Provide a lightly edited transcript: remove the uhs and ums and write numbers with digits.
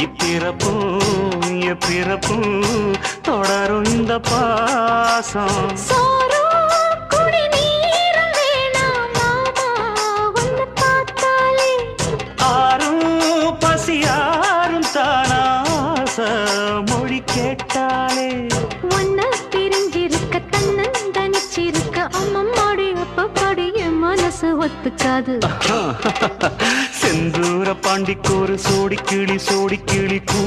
இப்பிறப்பும் எப்பிறப்பும் தொடரும் இந்த பாசம். மொழி கேட்டாலே ஒன்ன பிரிஞ்சிருக்க தன்னந்தனிச்சிருக்க அம்மம்மாடி அப்பப்பாடி என் மனசு ஒத்துக்காது. செந்தூர பாண்டிக்கு ஒரு சோடி கிளி கூ